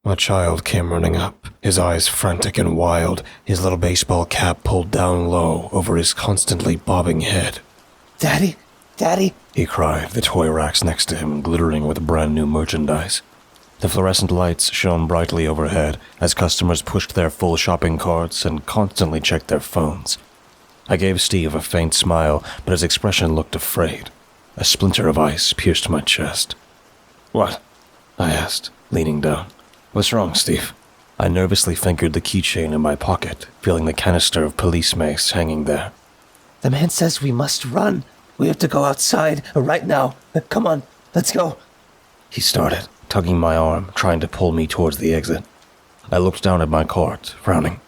A child came running up, his eyes frantic and wild, his little baseball cap pulled down low over his constantly bobbing head. "Daddy! Daddy!" he cried, the toy racks next to him glittering with brand new merchandise. The fluorescent lights shone brightly overhead as customers pushed their full shopping carts and constantly checked their phones. I gave Steve a faint smile, but his expression looked afraid. A splinter of ice pierced my chest. "What?" I asked, leaning down. "What's wrong, Steve?" I nervously fingered the keychain in my pocket, feeling the canister of police mace hanging there. "The man says we must run. We have to go outside right now. Come on, let's go." He started, tugging my arm, trying to pull me towards the exit. I looked down at my cart, frowning.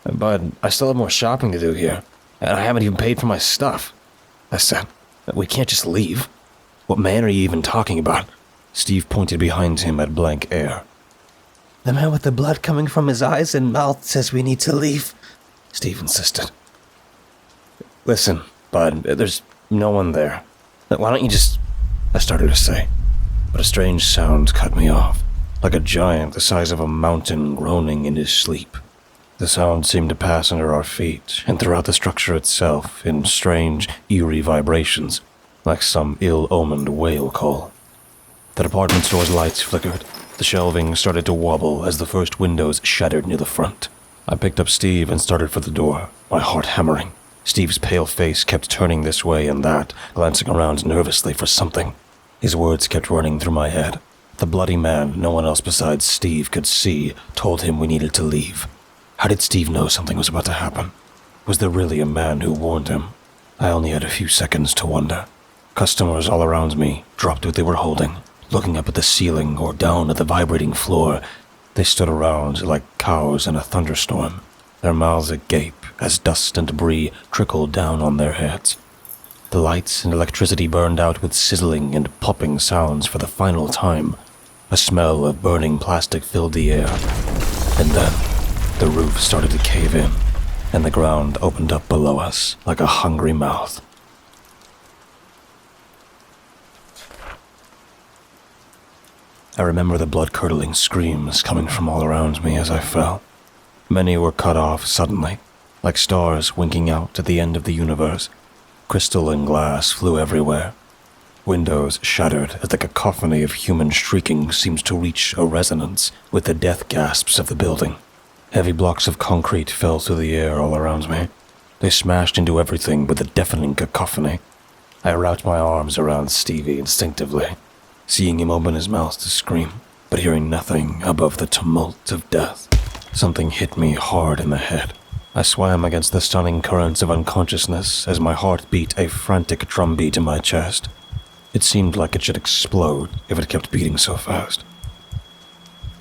"Bud, I still have more shopping to do here, and I haven't even paid for my stuff," I said. "We can't just leave. What man are you even talking about?" Steve pointed behind him at blank air. "The man with the blood coming from his eyes and mouth says we need to leave," Steve insisted. "Listen, Bud, there's no one there. Why don't you just..." I started to say, but a strange sound cut me off, like a giant the size of a mountain groaning in his sleep. The sound seemed to pass under our feet and throughout the structure itself in strange, eerie vibrations, like some ill-omened whale call. The department store's lights flickered. The shelving started to wobble as the first windows shattered near the front. I picked up Steve and started for the door, my heart hammering. Steve's pale face kept turning this way and that, glancing around nervously for something. His words kept running through my head. The bloody man no one else besides Steve could see told him we needed to leave. How did Steve know something was about to happen? Was there really a man who warned him? I only had a few seconds to wonder. Customers all around me dropped what they were holding, looking up at the ceiling or down at the vibrating floor. They stood around like cows in a thunderstorm, their mouths agape as dust and debris trickled down on their heads. The lights and electricity burned out with sizzling and popping sounds for the final time. A smell of burning plastic filled the air. And then, the roof started to cave in, and the ground opened up below us like a hungry mouth. I remember the blood-curdling screams coming from all around me as I fell. Many were cut off suddenly, like stars winking out at the end of the universe. Crystal and glass flew everywhere. Windows shattered as the cacophony of human shrieking seemed to reach a resonance with the death gasps of the building. Heavy blocks of concrete fell through the air all around me. They smashed into everything with a deafening cacophony. I wrapped my arms around Stevie instinctively, seeing him open his mouth to scream, but hearing nothing above the tumult of death. Something hit me hard in the head. I swam against the stunning currents of unconsciousness as my heart beat a frantic drumbeat in my chest. It seemed like it should explode if it kept beating so fast.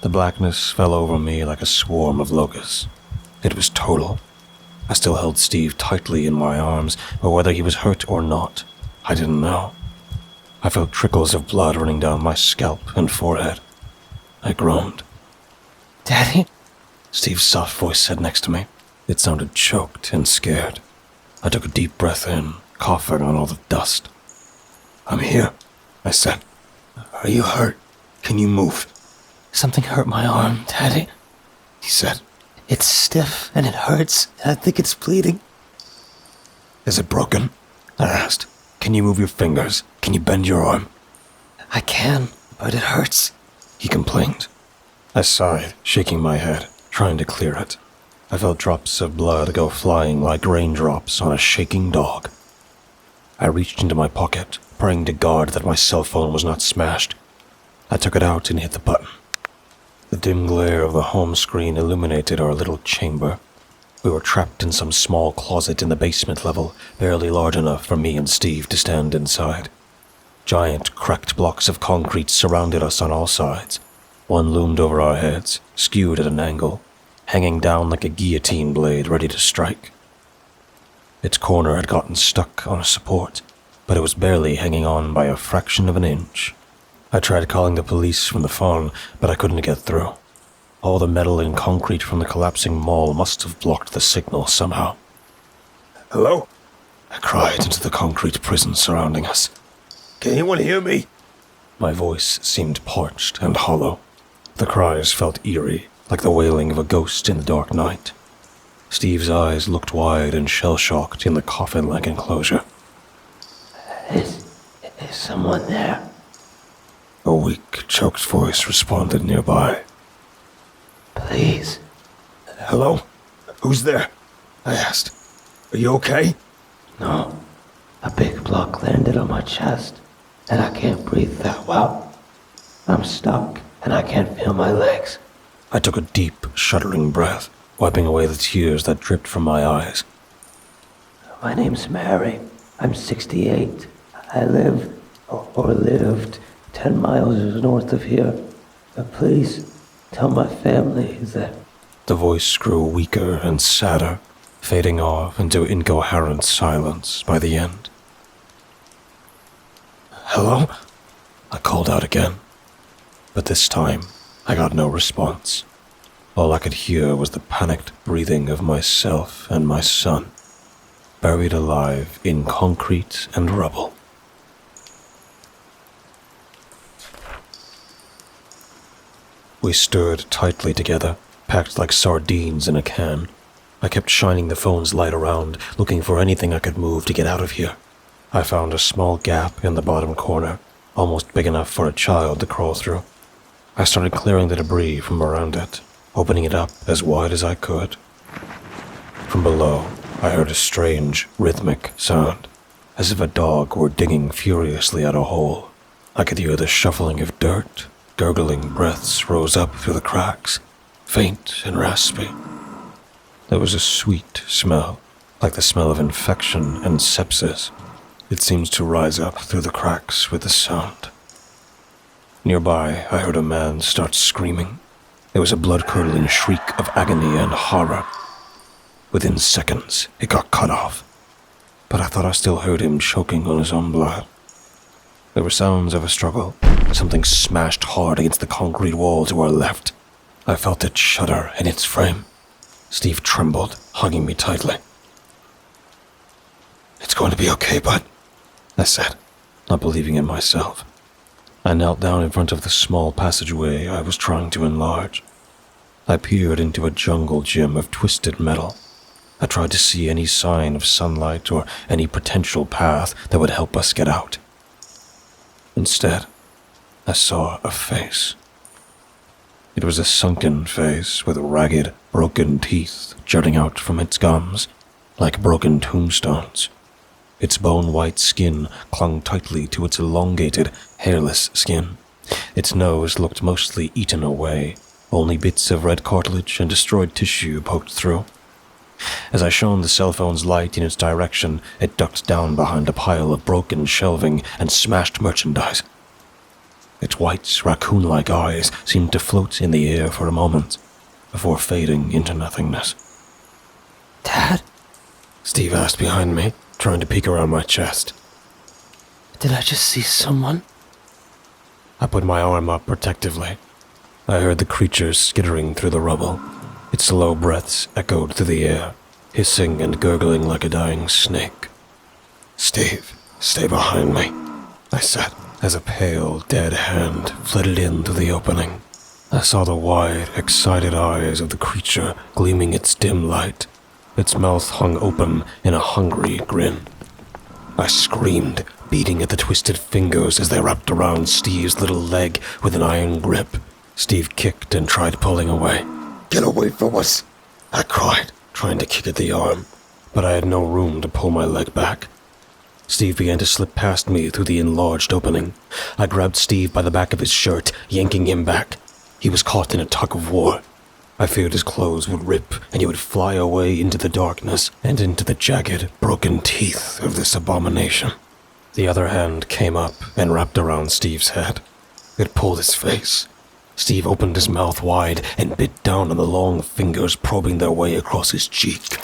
The blackness fell over me like a swarm of locusts. It was total. I still held Steve tightly in my arms, but whether he was hurt or not, I didn't know. I felt trickles of blood running down my scalp and forehead. I groaned. "Daddy?" Steve's soft voice said next to me. It sounded choked and scared. I took a deep breath in, coughing on all the dust. "I'm here," I said. "Are you hurt? Can you move?" "Something hurt my arm, Daddy," he said. "It's stiff and it hurts. I think it's bleeding." "Is it broken?" I asked. "Can you move your fingers? Can you bend your arm?" "I can, but it hurts," he complained. I sighed, shaking my head, trying to clear it. I felt drops of blood go flying like raindrops on a shaking dog. I reached into my pocket, praying to God that my cell phone was not smashed. I took it out and hit the button. The dim glare of the home screen illuminated our little chamber. We were trapped in some small closet in the basement level, barely large enough for me and Steve to stand inside. Giant, cracked blocks of concrete surrounded us on all sides. One loomed over our heads, skewed at an angle, hanging down like a guillotine blade ready to strike. Its corner had gotten stuck on a support, but it was barely hanging on by a fraction of an inch. I tried calling the police from the phone, but I couldn't get through. All the metal and concrete from the collapsing mall must have blocked the signal somehow. "Hello?" I cried into the concrete prison surrounding us. "Can anyone hear me?" My voice seemed parched and hollow. The cries felt eerie, like the wailing of a ghost in the dark night. Steve's eyes looked wide and shell-shocked in the coffin-like enclosure. Is someone there? A weak, choked voice responded nearby. Please. Hello? Who's there? I asked. Are you okay? No. A big block landed on my chest, and I can't breathe that well. I'm stuck, and I can't feel my legs. I took a deep, shuddering breath, wiping away the tears that dripped from my eyes. My name's Mary. I'm 68. I live, or lived, 10 miles north of here. Please, tell my family that... The voice grew weaker and sadder, fading off into incoherent silence by the end. Hello? I called out again, but this time I got no response. All I could hear was the panicked breathing of myself and my son, buried alive in concrete and rubble. We stood tightly together, packed like sardines in a can. I kept shining the phone's light around, looking for anything I could move to get out of here. I found a small gap in the bottom corner, almost big enough for a child to crawl through. I started clearing the debris from around it, opening it up as wide as I could. From below, I heard a strange, rhythmic sound, as if a dog were digging furiously at a hole. I could hear the shuffling of dirt. Gurgling breaths rose up through the cracks, faint and raspy. There was a sweet smell, like the smell of infection and sepsis. It seemed to rise up through the cracks with the sound. Nearby, I heard a man start screaming. It was a blood-curdling shriek of agony and horror. Within seconds, it got cut off, but I thought I still heard him choking on his own blood. There were sounds of a struggle. Something smashed hard against the concrete wall to our left. I felt it shudder in its frame. Steve trembled, hugging me tightly. It's going to be okay, bud, I said, not believing it myself. I knelt down in front of the small passageway I was trying to enlarge. I peered into a jungle gym of twisted metal. I tried to see any sign of sunlight or any potential path that would help us get out. Instead, I saw a face. It was a sunken face with ragged, broken teeth jutting out from its gums, like broken tombstones. Its bone-white skin clung tightly to its elongated, hairless skin. Its nose looked mostly eaten away, only bits of red cartilage and destroyed tissue poked through. As I shone the cell phone's light in its direction, it ducked down behind a pile of broken shelving and smashed merchandise. Its white, raccoon-like eyes seemed to float in the air for a moment, before fading into nothingness. Dad? Steve asked behind me, trying to peek around my chest. Did I just see someone? I put my arm up protectively. I heard the creature skittering through the rubble. Its low breaths echoed through the air, hissing and gurgling like a dying snake. Steve, stay behind me, I said, as a pale, dead hand flitted in through the opening. I saw the wide, excited eyes of the creature gleaming its dim light. Its mouth hung open in a hungry grin. I screamed, beating at the twisted fingers as they wrapped around Steve's little leg with an iron grip. Steve kicked and tried pulling away. Get away from us, I cried, trying to kick at the arm, but I had no room to pull my leg back. Steve began to slip past me through the enlarged opening. I grabbed Steve by the back of his shirt, yanking him back. He was caught in a tug of war. I feared his clothes would rip and he would fly away into the darkness and into the jagged, broken teeth of this abomination. The other hand came up and wrapped around Steve's head. It pulled his face. Steve opened his mouth wide and bit down on the long fingers probing their way across his cheek.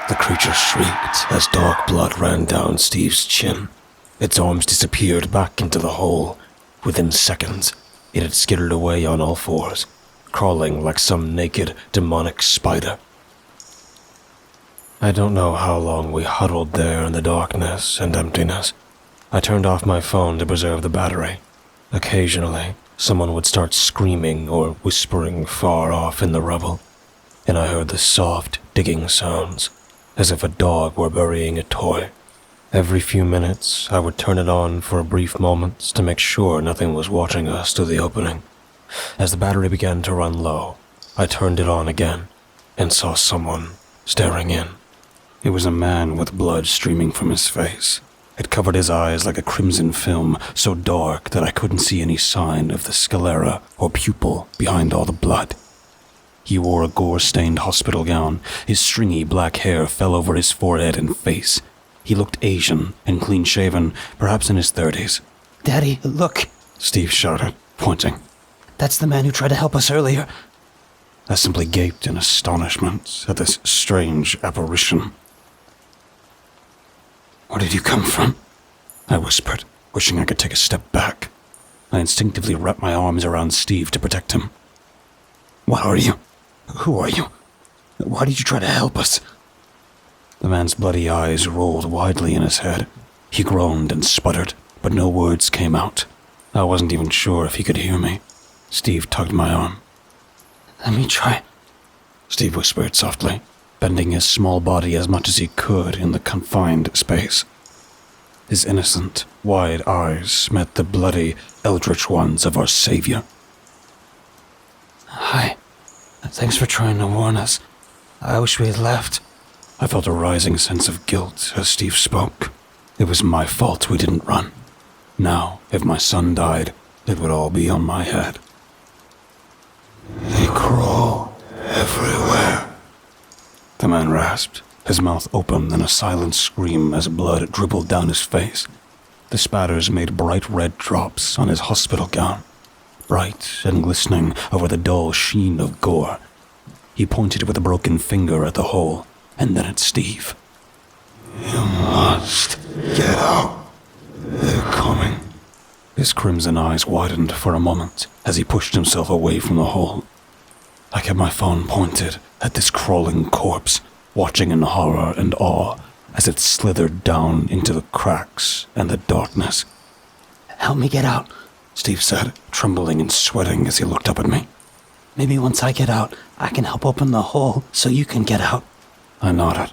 The creature shrieked as dark blood ran down Steve's chin. Its arms disappeared back into the hole. Within seconds, it had skittered away on all fours, crawling like some naked, demonic spider. I don't know how long we huddled there in the darkness and emptiness. I turned off my phone to preserve the battery. Occasionally, someone would start screaming or whispering far off in the rubble, and I heard the soft, digging sounds, as if a dog were burying a toy. Every few minutes, I would turn it on for a brief moment to make sure nothing was watching us through the opening. As the battery began to run low, I turned it on again and saw someone staring in. It was a man with blood streaming from his face. It covered his eyes like a crimson film, so dark that I couldn't see any sign of the sclera or pupil behind all the blood. He wore a gore-stained hospital gown. His stringy black hair fell over his forehead and face. He looked Asian and clean-shaven, perhaps in his 30s. "Daddy, look!" Steve shouted, pointing. "That's the man who tried to help us earlier." I simply gaped in astonishment at this strange apparition. "Where did you come from?" I whispered, wishing I could take a step back. I instinctively wrapped my arms around Steve to protect him. "What are you? Who are you? Why did you try to help us?" The man's bloody eyes rolled widely in his head. He groaned and sputtered, but no words came out. I wasn't even sure if he could hear me. Steve tugged my arm. "Let me try." Steve whispered softly, bending his small body as much as he could in the confined space. His innocent, wide eyes met the bloody, eldritch ones of our savior. "Hi. Thanks for trying to warn us. I wish we had left." I felt a rising sense of guilt as Steve spoke. It was my fault we didn't run. Now, if my son died, it would all be on my head. "They crawl everywhere," the man rasped, his mouth open in a silent scream as blood dribbled down his face. The spatters made bright red drops on his hospital gown, bright and glistening over the dull sheen of gore. He pointed with a broken finger at the hole, and then at Steve. "You must get out. They're coming." His crimson eyes widened for a moment as he pushed himself away from the hole. I kept my phone pointed at this crawling corpse, watching in horror and awe as it slithered down into the cracks and the darkness. "Help me get out," Steve said, trembling and sweating as he looked up at me. "Maybe once I get out, I can help open the hole so you can get out." I nodded.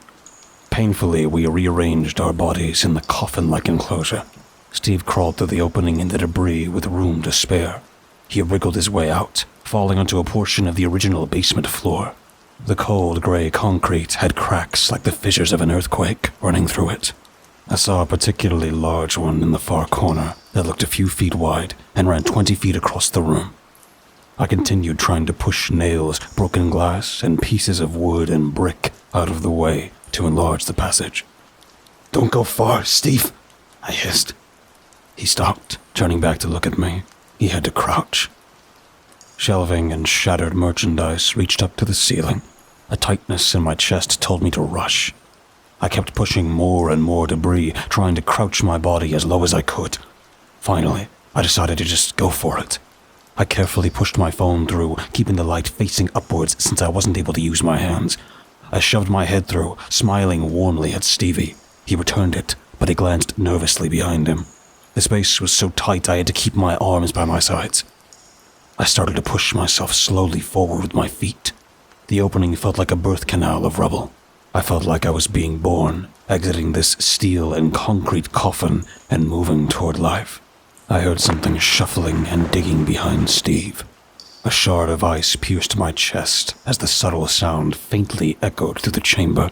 Painfully, we rearranged our bodies in the coffin-like enclosure. Steve crawled through the opening in the debris with room to spare. He wriggled his way out, falling onto a portion of the original basement floor. The cold gray concrete had cracks like the fissures of an earthquake running through it. I saw a particularly large one in the far corner that looked a few feet wide and ran 20 feet across the room. I continued trying to push nails, broken glass, and pieces of wood and brick out of the way to enlarge the passage. "Don't go far, Steve," I hissed. He stopped, turning back to look at me. He had to crouch. Shelving and shattered merchandise reached up to the ceiling. A tightness in my chest told me to rush. I kept pushing more and more debris, trying to crouch my body as low as I could. Finally, I decided to just go for it. I carefully pushed my phone through, keeping the light facing upwards since I wasn't able to use my hands. I shoved my head through, smiling warmly at Stevie. He returned it, but he glanced nervously behind him. The space was so tight I had to keep my arms by my sides. I started to push myself slowly forward with my feet. The opening felt like a birth canal of rubble. I felt like I was being born, exiting this steel and concrete coffin and moving toward life. I heard something shuffling and digging behind Steve. A shard of ice pierced my chest as the subtle sound faintly echoed through the chamber.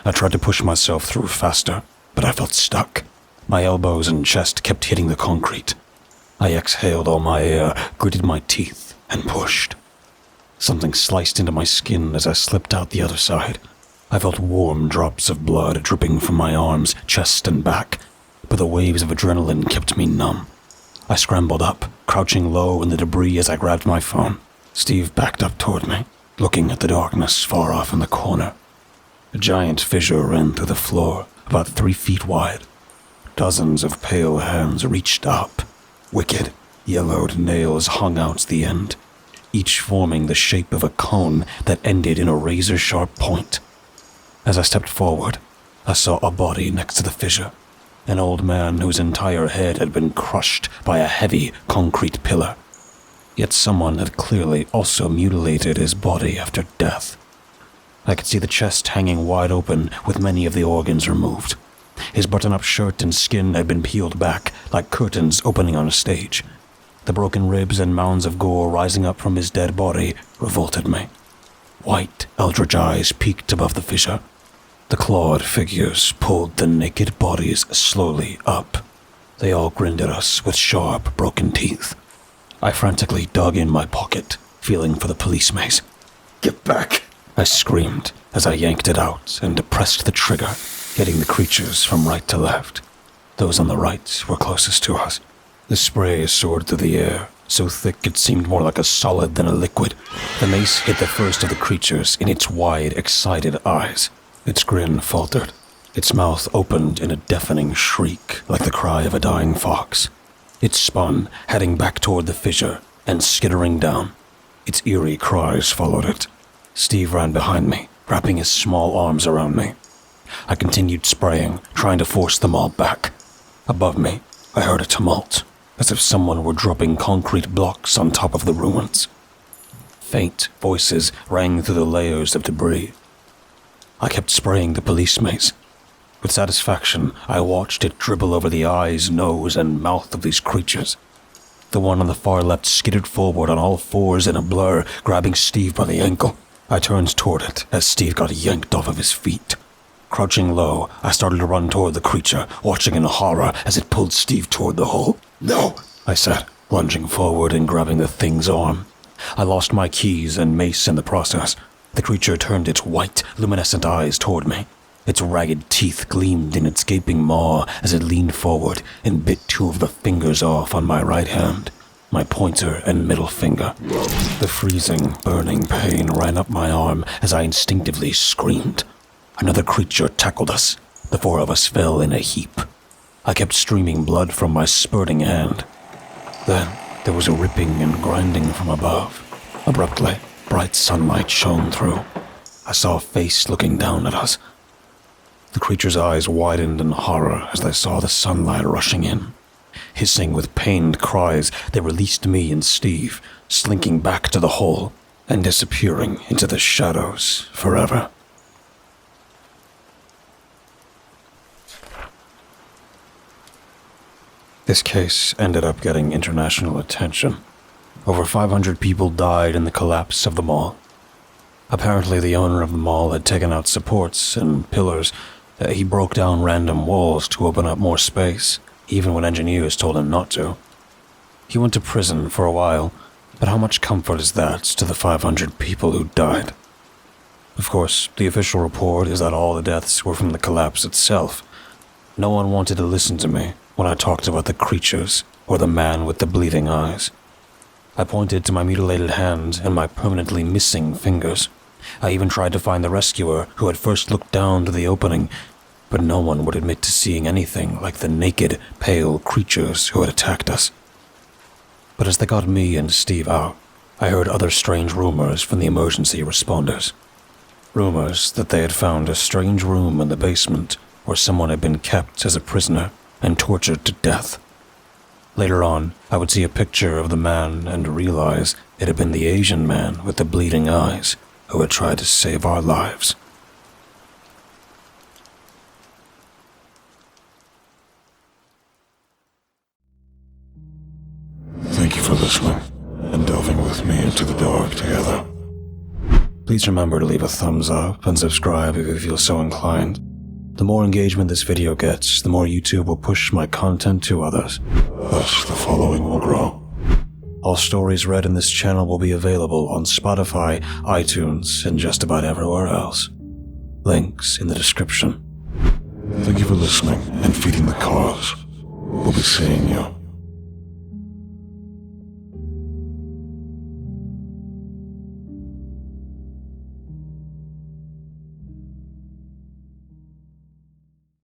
I tried to push myself through faster, but I felt stuck. My elbows and chest kept hitting the concrete. I exhaled all my air, gritted my teeth, and pushed. Something sliced into my skin as I slipped out the other side. I felt warm drops of blood dripping from my arms, chest, and back, but the waves of adrenaline kept me numb. I scrambled up, crouching low in the debris as I grabbed my phone. Steve backed up toward me, looking at the darkness far off in the corner. A giant fissure ran through the floor, about 3 feet wide. Dozens of pale hands reached up. Wicked, yellowed nails hung out the end, each forming the shape of a cone that ended in a razor-sharp point. As I stepped forward, I saw a body next to the fissure, an old man whose entire head had been crushed by a heavy concrete pillar. Yet someone had clearly also mutilated his body after death. I could see the chest hanging wide open with many of the organs removed. His button-up shirt and skin had been peeled back like curtains opening on a stage. The broken ribs and mounds of gore rising up from his dead body revolted me. White, eldritch eyes peeked above the fissure. The clawed figures pulled the naked bodies slowly up. They all grinned at us with sharp, broken teeth. I frantically dug in my pocket, feeling for the police mace. "Get back!" I screamed as I yanked it out and depressed the trigger, hitting the creatures from right to left. Those on the right were closest to us. The spray soared through the air, so thick it seemed more like a solid than a liquid. The mace hit the first of the creatures in its wide, excited eyes. Its grin faltered. Its mouth opened in a deafening shriek like the cry of a dying fox. It spun, heading back toward the fissure and skittering down. Its eerie cries followed it. Steve ran behind me, wrapping his small arms around me. I continued spraying, trying to force them all back. Above me, I heard a tumult, as if someone were dropping concrete blocks on top of the ruins. Faint voices rang through the layers of debris. I kept spraying the police mace. With satisfaction, I watched it dribble over the eyes, nose, and mouth of these creatures. The one on the far left skittered forward on all fours in a blur, grabbing Steve by the ankle. I turned toward it as Steve got yanked off of his feet. Crouching low, I started to run toward the creature, watching in horror as it pulled Steve toward the hole. "No," I said, lunging forward and grabbing the thing's arm. I lost my keys and mace in the process. The creature turned its white, luminescent eyes toward me. Its ragged teeth gleamed in its gaping maw as it leaned forward and bit two of the fingers off on my right hand, my pointer and middle finger. The freezing, burning pain ran up my arm as I instinctively screamed. Another creature tackled us. The four of us fell in a heap. I kept streaming blood from my spurting hand. Then there was a ripping and grinding from above. Abruptly, bright sunlight shone through. I saw a face looking down at us. The creature's eyes widened in horror as they saw the sunlight rushing in. Hissing with pained cries, they released me and Steve, slinking back to the hole and disappearing into the shadows forever. This case ended up getting international attention. Over 500 people died in the collapse of the mall. Apparently, the owner of the mall had taken out supports and pillars. He broke down random walls to open up more space, even when engineers told him not to. He went to prison for a while, but how much comfort is that to the 500 people who died? Of course, the official report is that all the deaths were from the collapse itself. No one wanted to listen to me when I talked about the creatures or the man with the bleeding eyes. I pointed to my mutilated hand and my permanently missing fingers. I even tried to find the rescuer who had first looked down to the opening, but no one would admit to seeing anything like the naked, pale creatures who had attacked us. But as they got me and Steve out, I heard other strange rumors from the emergency responders. Rumors that they had found a strange room in the basement where someone had been kept as a prisoner and tortured to death. Later on, I would see a picture of the man and realize it had been the Asian man with the bleeding eyes who had tried to save our lives. Thank you for listening and delving with me into the dark together. Please remember to leave a thumbs up and subscribe if you feel so inclined. The more engagement this video gets, the more YouTube will push my content to others. Thus, the following will grow. All stories read in this channel will be available on Spotify, iTunes, and just about everywhere else. Links in the description. Thank you for listening and feeding the cause. We'll be seeing you